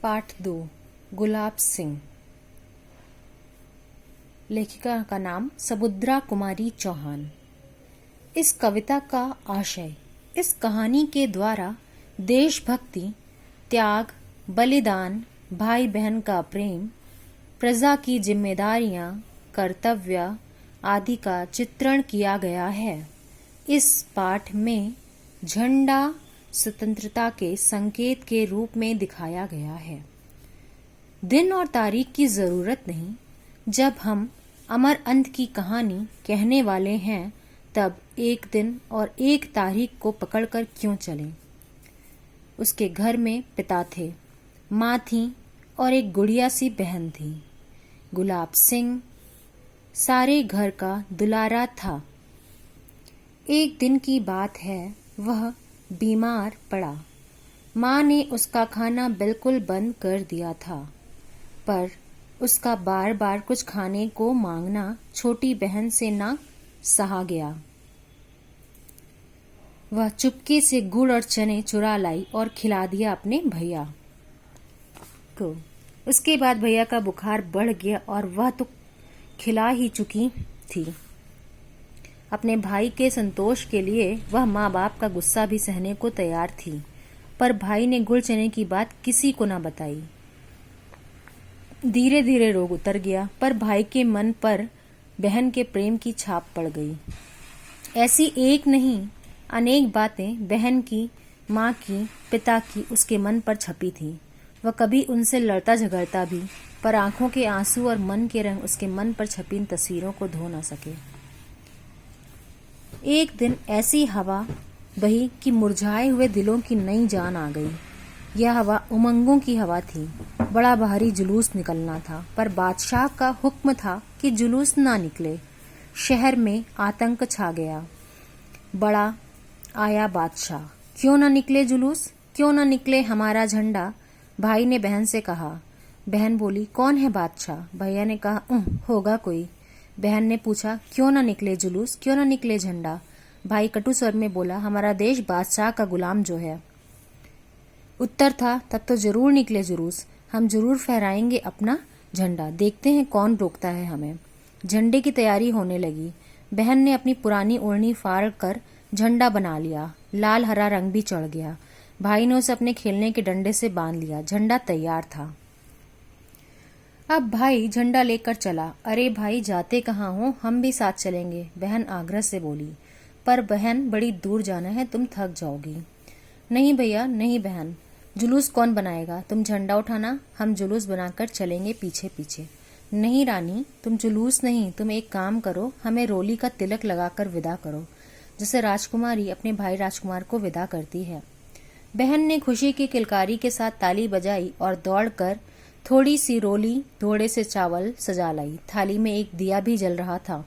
पाठ 2 गुलाब सिंह। लेखिका का नाम समुद्रा कुमारी चौहान। इस कविता का आशय इस कहानी के द्वारा देशभक्ति, त्याग, बलिदान, भाई बहन का प्रेम, प्रजा की जिम्मेदारियां, कर्तव्य आदि का चित्रण किया गया है। इस पाठ में झंडा स्वतंत्रता के संकेत के रूप में दिखाया गया है। दिन और तारीख की जरूरत नहीं। जब हम अमर अंत की कहानी कहने वाले हैं तब एक दिन और एक तारीख को पकड़कर क्यों चलें। उसके घर में पिता थे, माँ थी और एक गुड़िया सी बहन थी। गुलाब सिंह सारे घर का दुलारा था। एक दिन की बात है, वह बीमार पड़ा। माँ ने उसका खाना बिल्कुल बंद कर दिया था, पर उसका बार बार कुछ खाने को मांगना छोटी बहन से ना सहा गया। वह चुपके से गुड़ और चने चुरा लाई और खिला दिया अपने भैया को। उसके बाद भैया का बुखार बढ़ गया और वह तो खिला ही चुकी थी। अपने भाई के संतोष के लिए वह माँ बाप का गुस्सा भी सहने को तैयार थी, पर भाई ने गुड़ चने की बात किसी को न बताई। धीरे धीरे रोग उतर गया, पर भाई के मन पर बहन के प्रेम की छाप पड़ गई। ऐसी एक नहीं अनेक बातें बहन की, माँ की, पिता की उसके मन पर छपी थी। वह कभी उनसे लड़ता झगड़ता भी, पर आंखों के आंसू और मन के रंग उसके मन पर छपी इन तस्वीरों को धो न सके। एक दिन ऐसी हवा बही कि मुरझाए हुए दिलों की नई जान आ गई। यह हवा उमंगों की हवा थी। बड़ा भारी जुलूस निकलना था, पर बादशाह का हुक्म था कि जुलूस ना निकले। शहर में आतंक छा गया। बड़ा आया बादशाह, क्यों ना निकले जुलूस, क्यों ना निकले हमारा झंडा। भाई ने बहन से कहा। बहन बोली, कौन है बादशाह। भैया ने कहा, होगा कोई। बहन ने पूछा, क्यों ना निकले जुलूस, क्यों ना निकले झंडा। भाई कटु स्वर में बोला, हमारा देश बादशाह का गुलाम जो है। उत्तर था, तब तो जरूर निकले जुलूस, हम जरूर फहराएंगे अपना झंडा, देखते हैं कौन रोकता है हमें। झंडे की तैयारी होने लगी। बहन ने अपनी पुरानी ओढ़नी फाड़ कर झंडा बना लिया। लाल हरा रंग भी चढ़ गया। भाई ने उसे अपने खेलने के डंडे से बांध लिया। झंडा तैयार था। अब भाई झंडा लेकर चला। अरे भाई, जाते कहाँ हो, हम भी साथ चलेंगे, बहन आग्रह से बोली। पर बहन, बड़ी दूर जाना है, तुम थक जाओगी। नहीं भैया, नहीं बहन, जुलूस कौन बनाएगा, तुम झंडा उठाना, हम जुलूस बनाकर चलेंगे पीछे पीछे। नहीं रानी, तुम जुलूस नहीं, तुम एक काम करो, हमें रोली का तिलक लगाकर विदा करो, जैसे राजकुमारी अपने भाई राजकुमार को विदा करती है। बहन ने खुशी की किलकारी के साथ ताली बजाई और दौड़कर थोड़ी सी रोली, थोड़े से चावल सजा लाई। थाली में एक दिया भी जल रहा था।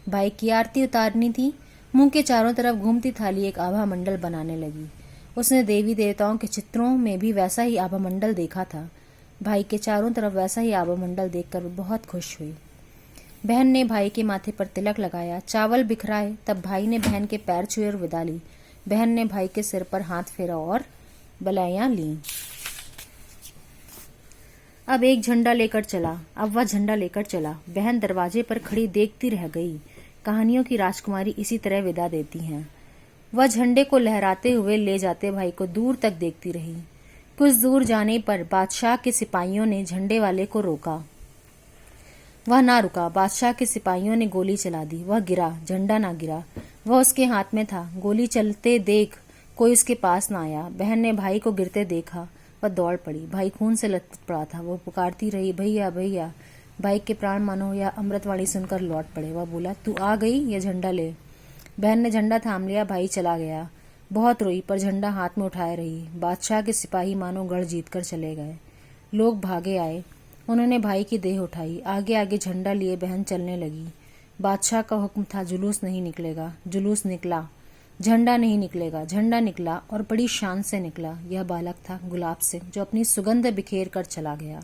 भाई की आरती उतारनी थी। मुंह के चारों तरफ घूमती थाली एक आभा मंडल बनाने लगी। उसने देवी देवताओं के चित्रों में भी वैसा ही आभा मंडल देखा था। भाई के चारों तरफ वैसा ही आभा मंडल देखकर बहुत खुश हुई। बहन ने भाई के माथे पर तिलक लगाया, चावल बिखराए, तब भाई ने बहन के पैर छुए और विदा ली। बहन ने भाई के सिर पर हाथ फेरा और बलाइयां ली। अब एक झंडा लेकर चला। अब वह झंडा लेकर चला। बहन दरवाजे पर खड़ी देखती रह गई। कहानियों की राजकुमारी इसी तरह विदा देती हैं। वह झंडे को लहराते हुए ले जाते भाई को दूर तक देखती रही। कुछ दूर जाने पर बादशाह के सिपाहियों ने झंडे वाले को रोका। वह ना रुका। बादशाह के सिपाहियों ने गोली चला दी। वह गिरा, झंडा ना गिरा। वह उसके हाथ में था। गोली चलते देख कोई उसके पास ना आया। बहन ने भाई को गिरते देखा। वह दौड़ पड़ी। भाई खून से लथपथ पड़ा था। वो पुकारती रही, भैया भैया। भाई के प्राण मानो या अमृतवाणी सुनकर लौट पड़े। वह बोला, तू आ गई, ये झंडा ले। बहन ने झंडा थाम लिया। भाई चला गया। बहुत रोई, पर झंडा हाथ में उठाए रही। बादशाह के सिपाही मानो गढ़ जीत कर चले गए। लोग भागे आए। उन्होंने भाई की देह उठाई। आगे आगे झंडा लिए बहन चलने लगी। बादशाह का हुक्म था, जुलूस नहीं निकलेगा। जुलूस निकला। झंडा नहीं निकलेगा। झंडा निकला और बड़ी शान से निकला। यह बालक था गुलाब सिंह, जो अपनी सुगंध बिखेर कर चला गया।